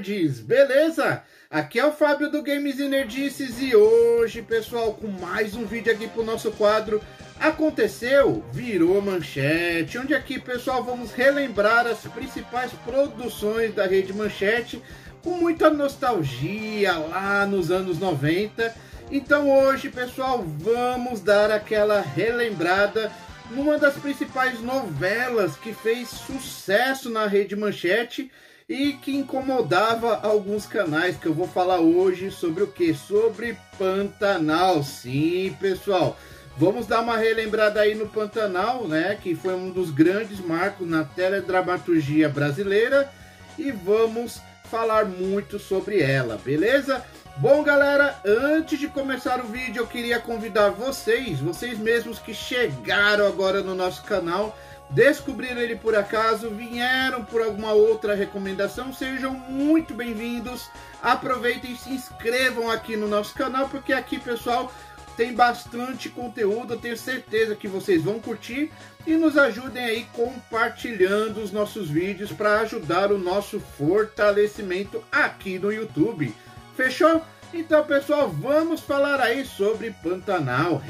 Nerds, beleza? Aqui é o Fábio do Games e Nerdices e hoje, pessoal, com mais um vídeo aqui pro nosso quadro Aconteceu, Virou Manchete, onde aqui, pessoal, vamos relembrar as principais produções da Rede Manchete com muita nostalgia lá nos anos 90. Então hoje, pessoal, vamos dar aquela relembrada numa das principais novelas que fez sucesso na Rede Manchete e que incomodava alguns canais, que eu vou falar hoje sobre o que? Sobre Pantanal. Sim, pessoal, vamos dar uma relembrada aí no Pantanal, né, que foi um dos grandes marcos na teledramaturgia brasileira, e vamos falar muito sobre ela, beleza? Bom, galera, antes de começar o vídeo, eu queria convidar vocês mesmos que chegaram agora no nosso canal, descobriram ele por acaso, vieram por alguma outra recomendação, sejam muito bem-vindos. Aproveitem e se inscrevam aqui no nosso canal, porque aqui, pessoal, tem bastante conteúdo, eu tenho certeza que vocês vão curtir, e nos ajudem aí compartilhando os nossos vídeos para ajudar o nosso fortalecimento aqui no YouTube. Fechou? Então, pessoal, vamos falar aí sobre Pantanal.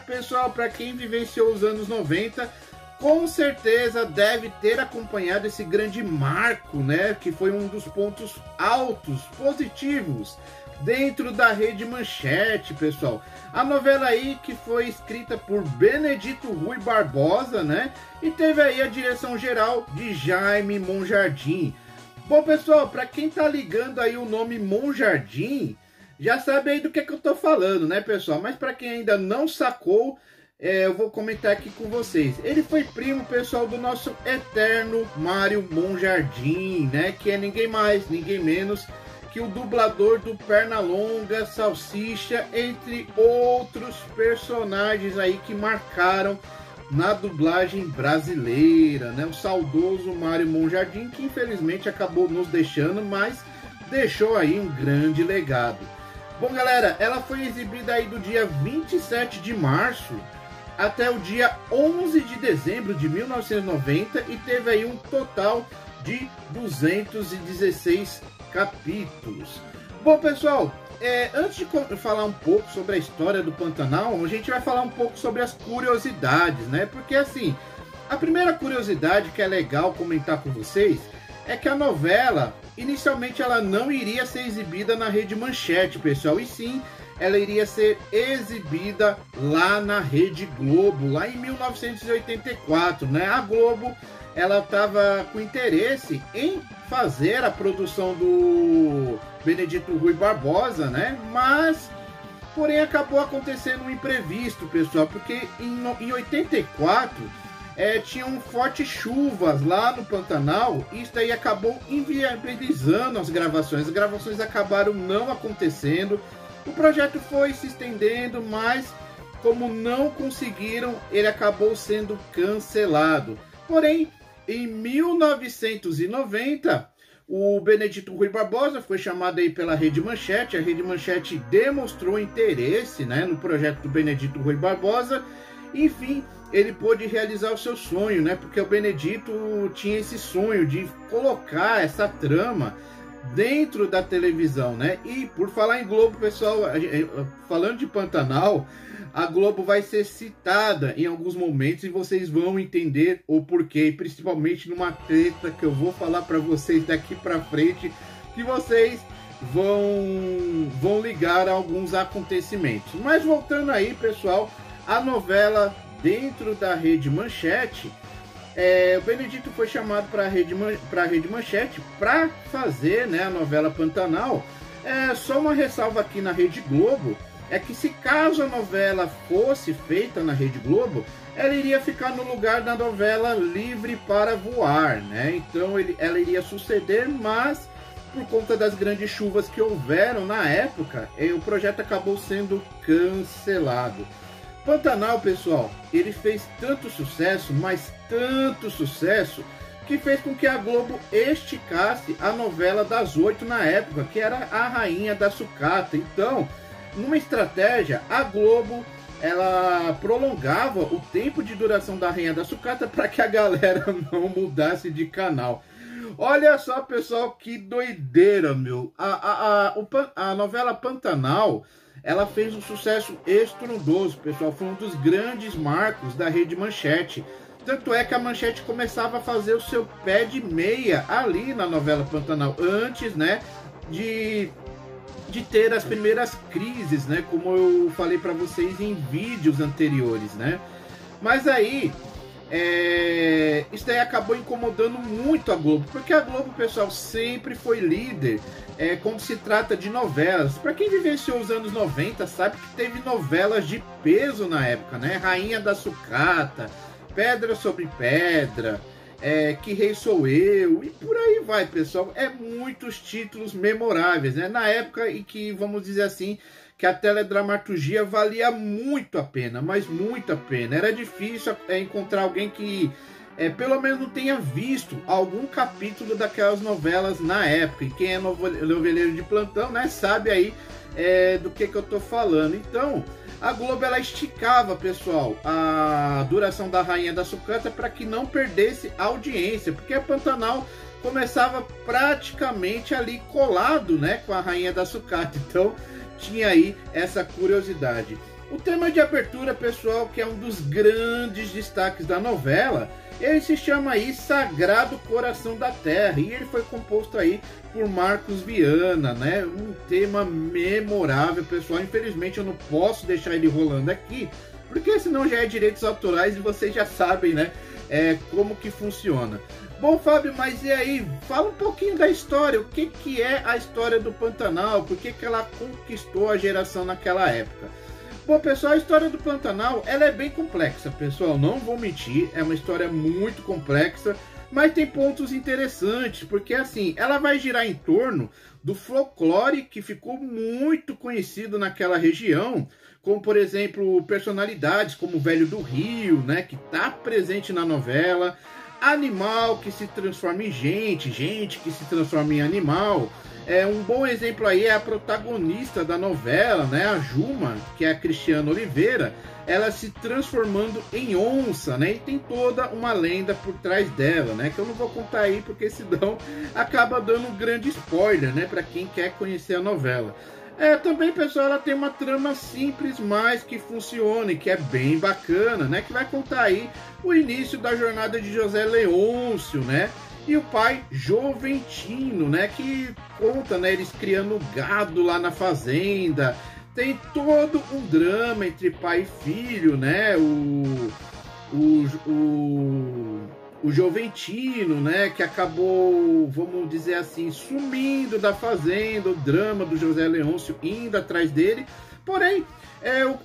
Pessoal, para quem vivenciou os anos 90, com certeza deve ter acompanhado esse grande marco, né? Que foi um dos pontos altos, positivos, dentro da Rede Manchete, pessoal. A novela aí que foi escrita por Benedito Rui Barbosa, né? E teve aí a direção geral de Jaime Monjardim. Bom, pessoal, para quem tá ligando aí o nome Monjardim, já sabe aí do que eu tô falando, né, pessoal? Mas para quem ainda não sacou, eu vou comentar aqui com vocês. Ele foi primo, pessoal, do nosso eterno Mário Monjardim, né? Que é ninguém mais, ninguém menos que o dublador do Pernalonga, Salsicha, entre outros personagens aí que marcaram na dublagem brasileira, né? O saudoso Mário Monjardim, que infelizmente acabou nos deixando, mas deixou aí um grande legado. Bom, galera, ela foi exibida aí do dia 27 de março até o dia 11 de dezembro de 1990 e teve aí um total de 216 capítulos. Bom, pessoal, antes de falar um pouco sobre a história do Pantanal, a gente vai falar um pouco sobre as curiosidades, né? Porque assim, a primeira curiosidade que é legal comentar com vocês é que a novela, inicialmente, ela não iria ser exibida na Rede Manchete, pessoal, e sim, ela iria ser exibida lá na Rede Globo, lá em 1984, né? A Globo, ela estava com interesse em fazer a produção do Benedito Rui Barbosa, né? Mas, porém, acabou acontecendo um imprevisto, pessoal, porque em 84 tinham fortes chuvas lá no Pantanal, e isso daí acabou inviabilizando as gravações. As gravações acabaram não acontecendo, o projeto foi se estendendo, mas como não conseguiram, ele acabou sendo cancelado. Porém, em 1990, o Benedito Rui Barbosa foi chamado aí pela Rede Manchete. A Rede Manchete demonstrou interesse, né, no projeto do Benedito Rui Barbosa. Enfim, ele pôde realizar o seu sonho, né? Porque o Benedito tinha esse sonho de colocar essa trama dentro da televisão, né? E por falar em Globo, pessoal, falando de Pantanal, a Globo vai ser citada em alguns momentos e vocês vão entender o porquê, principalmente numa treta que eu vou falar para vocês daqui para frente, que vocês vão ligar a alguns acontecimentos. Mas voltando aí, pessoal, a novela dentro da Rede Manchete, o Benedito foi chamado para a Rede Manchete para fazer, né, a novela Pantanal. Só uma ressalva aqui na Rede Globo, é que se caso a novela fosse feita na Rede Globo, ela iria ficar no lugar da novela Livre para Voar, né? Então ela iria suceder, mas por conta das grandes chuvas que houveram na época, o projeto acabou sendo cancelado. Pantanal, pessoal, ele fez tanto sucesso, mas tanto sucesso, que fez com que a Globo esticasse a novela das 8 na época, que era A Rainha da Sucata. Então, numa estratégia, a Globo, ela prolongava o tempo de duração da Rainha da Sucata para que a galera não mudasse de canal. Olha só, pessoal, que doideira, meu. A novela Pantanal, ela fez um sucesso estrondoso, pessoal. Foi um dos grandes marcos da Rede Manchete. Tanto é que a Manchete começava a fazer o seu pé de meia ali na novela Pantanal, antes, né, de ter as primeiras crises, né, como eu falei para vocês em vídeos anteriores, né. Mas aí, isso daí acabou incomodando muito a Globo, porque a Globo, pessoal, sempre foi líder quando se trata de novelas. Para quem vivenciou os anos 90, sabe que teve novelas de peso na época, né? Rainha da Sucata, Pedra sobre Pedra, Que Rei Sou Eu, e por aí vai, pessoal. Muitos títulos memoráveis, né? Na época em que, vamos dizer assim, que a teledramaturgia valia muito a pena, mas muito a pena. Era difícil encontrar alguém que pelo menos não tenha visto algum capítulo daquelas novelas na época. E quem é noveleiro de plantão, né, sabe aí do que eu tô falando. Então, a Globo, ela esticava, pessoal, a duração da Rainha da Sucata para que não perdesse a audiência, porque a Pantanal começava praticamente ali colado, né, com a Rainha da Sucata. Então, tinha aí essa curiosidade. O tema de abertura, pessoal, que é um dos grandes destaques da novela, ele se chama aí Sagrado Coração da Terra, e ele foi composto aí por Marcos Viana, né? Um tema memorável, pessoal. Infelizmente eu não posso deixar ele rolando aqui, porque senão já é direitos autorais e vocês já sabem, né, como que funciona. Bom, Fábio, mas e aí? Fala um pouquinho da história. O que é a história do Pantanal? Por que ela conquistou a geração naquela época? Bom, pessoal, a história do Pantanal, ela é bem complexa, pessoal. Não vou mentir, é uma história muito complexa, mas tem pontos interessantes, porque assim, ela vai girar em torno do folclore que ficou muito conhecido naquela região, como, por exemplo, personalidades como o Velho do Rio, né, que está presente na novela, animal que se transforma em gente, gente que se transforma em animal. Um bom exemplo aí é a protagonista da novela, né, a Juma, que é a Cristiana Oliveira, ela se transformando em onça, né, e tem toda uma lenda por trás dela, né, que eu não vou contar aí porque senão acaba dando um grande spoiler, né, para quem quer conhecer a novela. Também, pessoal, ela tem uma trama simples, mas que funciona e que é bem bacana, né, que vai contar aí o início da jornada de José Leôncio, né, e o pai Joventino, né, que conta, né, eles criando gado lá na fazenda. Tem todo um drama entre pai e filho, né, o Joventino, né, que acabou, vamos dizer assim, sumindo da fazenda, o drama do José Leôncio indo atrás dele. Porém,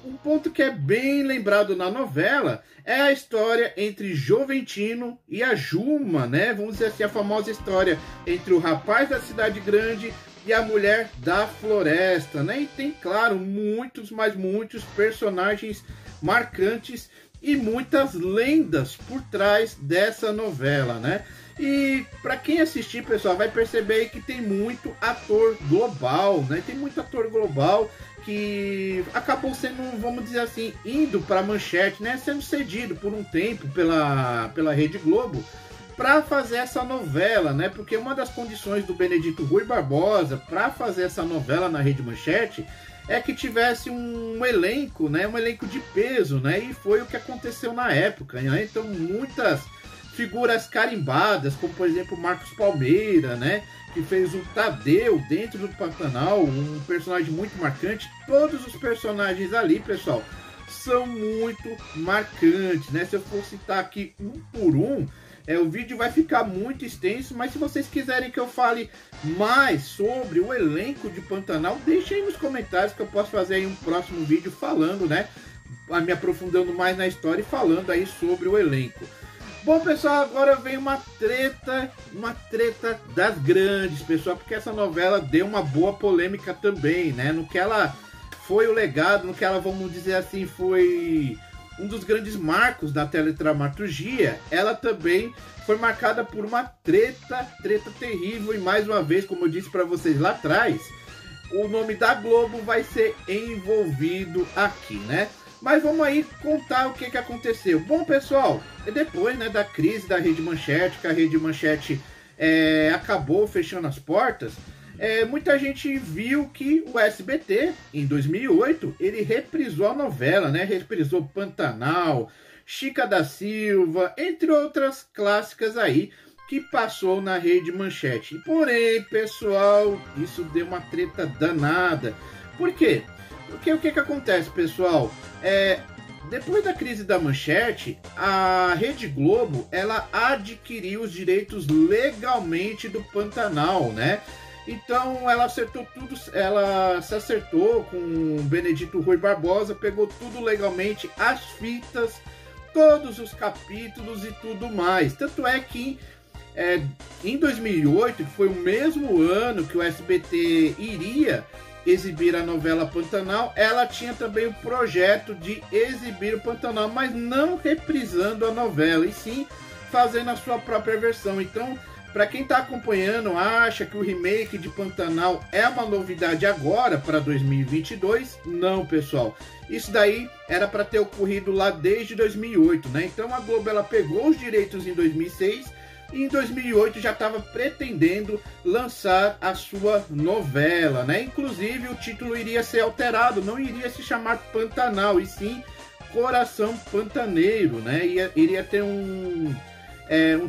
um ponto que é bem lembrado na novela é a história entre Joventino e a Juma, né? Vamos dizer assim, a famosa história entre o rapaz da cidade grande e a mulher da floresta, né? E tem, claro, muitos, mas muitos personagens marcantes e muitas lendas por trás dessa novela, né? E para quem assistir, pessoal, vai perceber que tem muito ator global, né? Tem muito ator global que acabou sendo, vamos dizer assim, indo para a Manchete, né? Sendo cedido por um tempo pela Rede Globo para fazer essa novela, né? Porque uma das condições do Benedito Rui Barbosa para fazer essa novela na Rede Manchete é que tivesse um elenco, né? Um elenco de peso, né? E foi o que aconteceu na época, né? Então muitas figuras carimbadas, como por exemplo Marcos Palmeira, né, que fez o Tadeu dentro do Pantanal, um personagem muito marcante. Todos os personagens ali, pessoal, são muito marcantes, né? Se eu for citar aqui um por um, o vídeo vai ficar muito extenso, mas se vocês quiserem que eu fale mais sobre o elenco de Pantanal, deixem aí nos comentários que eu posso fazer aí um próximo vídeo falando, né, me aprofundando mais na história e falando aí sobre o elenco. Bom, pessoal, agora vem uma treta das grandes, pessoal, porque essa novela deu uma boa polêmica também, né? No que ela foi o legado, no que ela, vamos dizer assim, foi um dos grandes marcos da teledramaturgia, ela também foi marcada por uma treta terrível. E mais uma vez, como eu disse para vocês lá atrás, o nome da Globo vai ser envolvido aqui, né? Mas vamos aí contar o que aconteceu. Bom, pessoal, depois, né, da crise da Rede Manchete, que a Rede Manchete acabou fechando as portas, muita gente viu que o SBT, em 2008, ele reprisou a novela, né? Reprisou Pantanal, Chica da Silva, entre outras clássicas aí, que passou na Rede Manchete. Porém, pessoal, isso deu uma treta danada. Por quê? Porque o que acontece, pessoal? Depois da crise da Manchete, a Rede Globo, ela adquiriu os direitos legalmente do Pantanal, né? Então ela acertou tudo, ela se acertou com o Benedito Rui Barbosa, pegou tudo legalmente, as fitas, todos os capítulos e tudo mais. Tanto é que em 2008, que foi o mesmo ano que o SBT iria exibir a novela Pantanal, ela tinha também o projeto de exibir o Pantanal, mas não reprisando a novela, e sim fazendo a sua própria versão. Então, para quem está acompanhando, acha que o remake de Pantanal é uma novidade agora para 2022? Não, pessoal. Isso daí era para ter ocorrido lá desde 2008, né? Então a Globo, ela pegou os direitos em 2006 e em 2008 já estava pretendendo lançar a sua novela, né? Inclusive o título iria ser alterado, não iria se chamar Pantanal, e sim Coração Pantaneiro, né? Iria ter um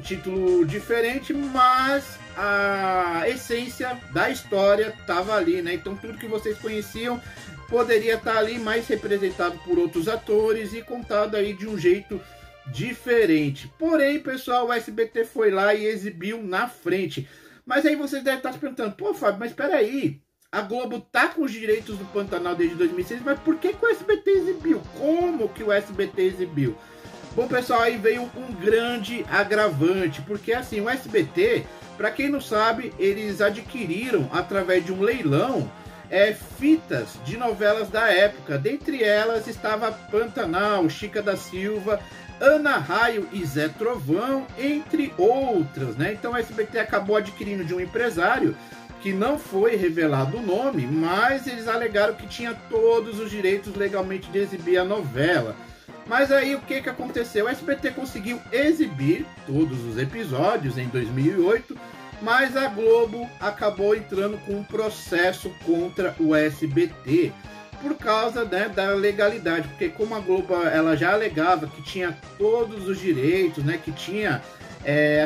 título diferente, mas a essência da história estava ali, né? Então tudo que vocês conheciam poderia estar ali, mais representado por outros atores e contado aí de um jeito diferente. Porém, pessoal, o SBT foi lá e exibiu na frente. Mas aí vocês devem estar se perguntando, pô, Fábio, mas espera aí, a Globo tá com os direitos do Pantanal desde 2006, mas por que o SBT exibiu? Como que o SBT exibiu? Bom, pessoal, aí veio um grande agravante, porque assim, o SBT, para quem não sabe, eles adquiriram através de um leilão fitas de novelas da época. Dentre elas estava Pantanal, Chica da Silva, Ana Raio e Zé Trovão, entre outras, né? Então o SBT acabou adquirindo de um empresário que não foi revelado o nome, mas eles alegaram que tinha todos os direitos legalmente de exibir a novela. Mas aí o que aconteceu? O SBT conseguiu exibir todos os episódios em 2008, mas a Globo acabou entrando com um processo contra o SBT por causa, né, da legalidade, porque como a Globo, ela já alegava que tinha todos os direitos, né, que tinha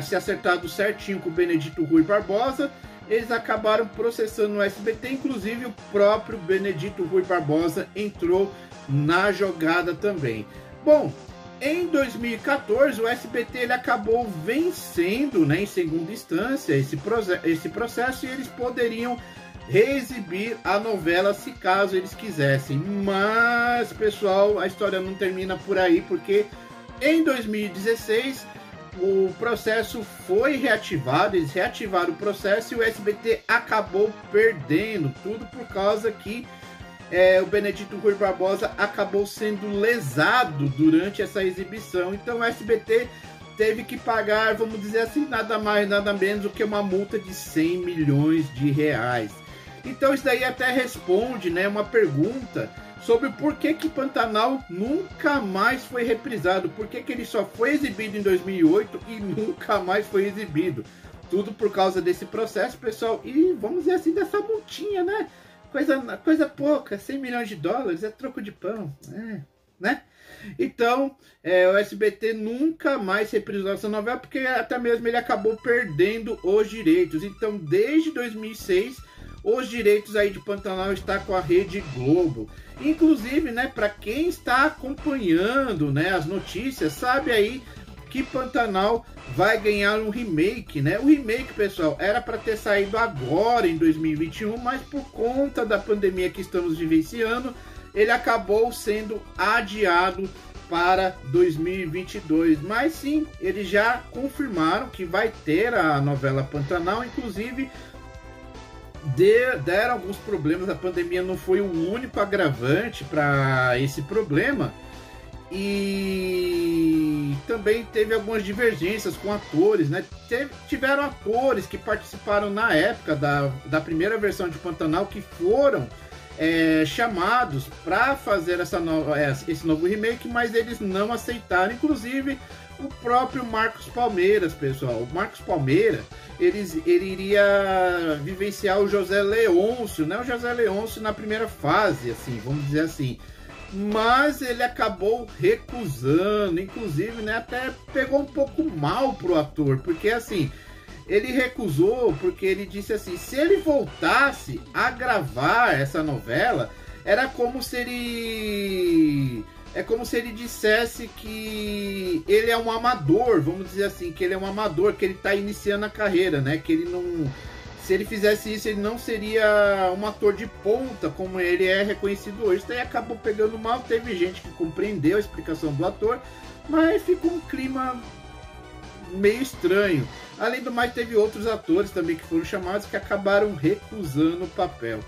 se acertado certinho com o Benedito Rui Barbosa, eles acabaram processando o SBT. Inclusive o próprio Benedito Rui Barbosa entrou na jogada também. Bom, em 2014 o SBT ele acabou vencendo, né, em segunda instância esse processo, e eles poderiam reexibir a novela se caso eles quisessem. Mas, pessoal, a história não termina por aí, porque em 2016 o processo foi reativado, eles reativaram o processo e o SBT acabou perdendo, tudo por causa que o Benedito Rui Barbosa acabou sendo lesado durante essa exibição. Então o SBT teve que pagar, vamos dizer assim, nada mais, nada menos do que uma multa de 100 milhões de reais. Então isso daí até responde, né, uma pergunta sobre por que Pantanal nunca mais foi reprisado, por que ele só foi exibido em 2008 e nunca mais foi exibido. Tudo por causa desse processo, pessoal, e vamos dizer assim, dessa multinha, né? Coisa pouca, 100 milhões de dólares é troco de pão, né? Então, o SBT nunca mais reprisou essa novela, porque até mesmo ele acabou perdendo os direitos. Então, desde 2006, os direitos aí de Pantanal está com a Rede Globo. Inclusive, né, para quem está acompanhando, né, as notícias, sabe aí que Pantanal vai ganhar um remake, né? O remake, pessoal, era para ter saído agora em 2021, mas por conta da pandemia que estamos vivenciando, ele acabou sendo adiado para 2022. Mas sim, eles já confirmaram que vai ter a novela Pantanal. Inclusive deram alguns problemas, a pandemia não foi o único agravante para esse problema, e também teve algumas divergências com atores, né? Tiveram atores que participaram na época da primeira versão de Pantanal que foram chamados para fazer esse novo remake, mas eles não aceitaram. Inclusive o próprio Marcos Palmeiras, pessoal. O Marcos Palmeiras, ele iria vivenciar o José Leôncio, né? O José Leôncio na primeira fase, assim, vamos dizer assim. Mas ele acabou recusando, inclusive, né, até pegou um pouco mal pro ator, porque assim, ele recusou porque ele disse assim, se ele voltasse a gravar essa novela, era como se ele... É como se ele dissesse que ele é um amador, vamos dizer assim, que ele é um amador, que ele está iniciando a carreira, né? Que ele não... Se ele fizesse isso, ele não seria um ator de ponta, como ele é reconhecido hoje. Isso daí acabou pegando mal, teve gente que compreendeu a explicação do ator, mas ficou um clima meio estranho. Além do mais, teve outros atores também que foram chamados que acabaram recusando o papel.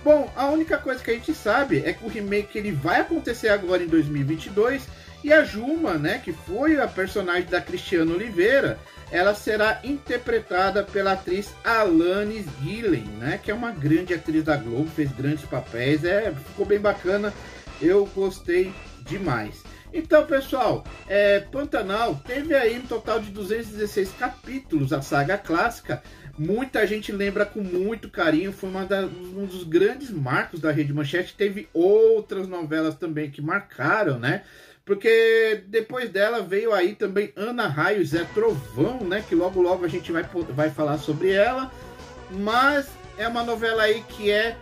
Bom, a única coisa que a gente sabe é que o remake ele vai acontecer agora em 2022 e a Juma, né, que foi a personagem da Cristiana Oliveira, ela será interpretada pela atriz Alanis Gillen, né, que é uma grande atriz da Globo, fez grandes papéis, ficou bem bacana, eu gostei demais. Então, pessoal, Pantanal teve aí um total de 216 capítulos, a saga clássica. Muita gente lembra com muito carinho, foi um dos grandes marcos da Rede Manchete. Teve outras novelas também que marcaram, né? Porque depois dela veio aí também Ana Raio, Zé Trovão, né? Que logo logo a gente vai falar sobre ela. Mas é uma novela aí que é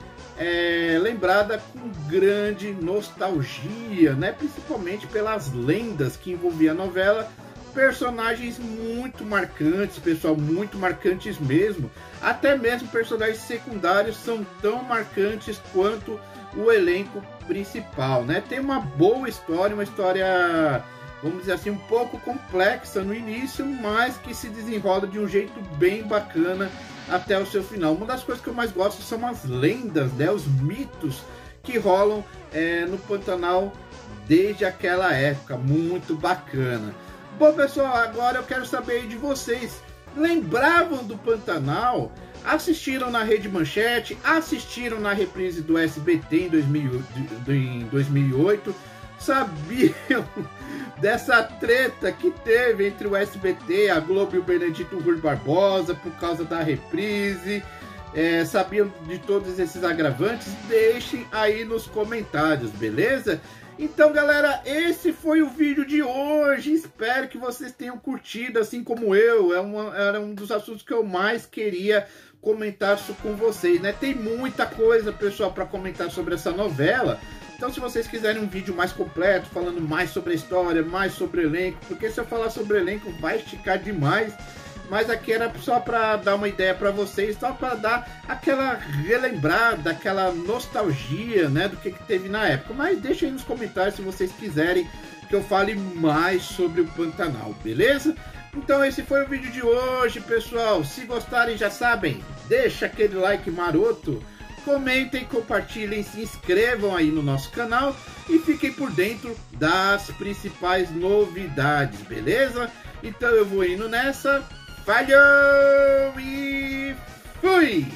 lembrada com grande nostalgia, né? Principalmente pelas lendas que envolvia a novela. Personagens muito marcantes, pessoal, muito marcantes mesmo. Até mesmo personagens secundários são tão marcantes quanto o elenco principal, né? Tem uma boa história, uma história, vamos dizer assim, um pouco complexa no início, mas que se desenrola de um jeito bem bacana até o seu final. Uma das coisas que eu mais gosto são as lendas, né? Os mitos que rolam no Pantanal desde aquela época, muito bacana. Bom, pessoal, agora eu quero saber de vocês. Lembravam do Pantanal? Assistiram na Rede Manchete? Assistiram na reprise do SBT em 2008? Sabiam dessa treta que teve entre o SBT, a Globo e o Benedito Rui Barbosa por causa da reprise? Sabiam de todos esses agravantes? Deixem aí nos comentários, beleza? Então, galera, esse foi o vídeo de hoje. Espero que vocês tenham curtido, assim como eu. Era um dos assuntos que eu mais queria comentar com vocês, né? Tem muita coisa, pessoal, para comentar sobre essa novela. Então, se vocês quiserem um vídeo mais completo, falando mais sobre a história, mais sobre o elenco, porque se eu falar sobre o elenco vai esticar demais. Mas aqui era só para dar uma ideia para vocês, só para dar aquela relembrada, aquela nostalgia, né, do que teve na época. Mas deixa aí nos comentários se vocês quiserem que eu fale mais sobre o Pantanal, beleza? Então esse foi o vídeo de hoje, pessoal. Se gostarem, já sabem, deixa aquele like maroto, comentem, compartilhem, se inscrevam aí no nosso canal e fiquem por dentro das principais novidades, beleza? Então eu vou indo nessa. Falhou e fui!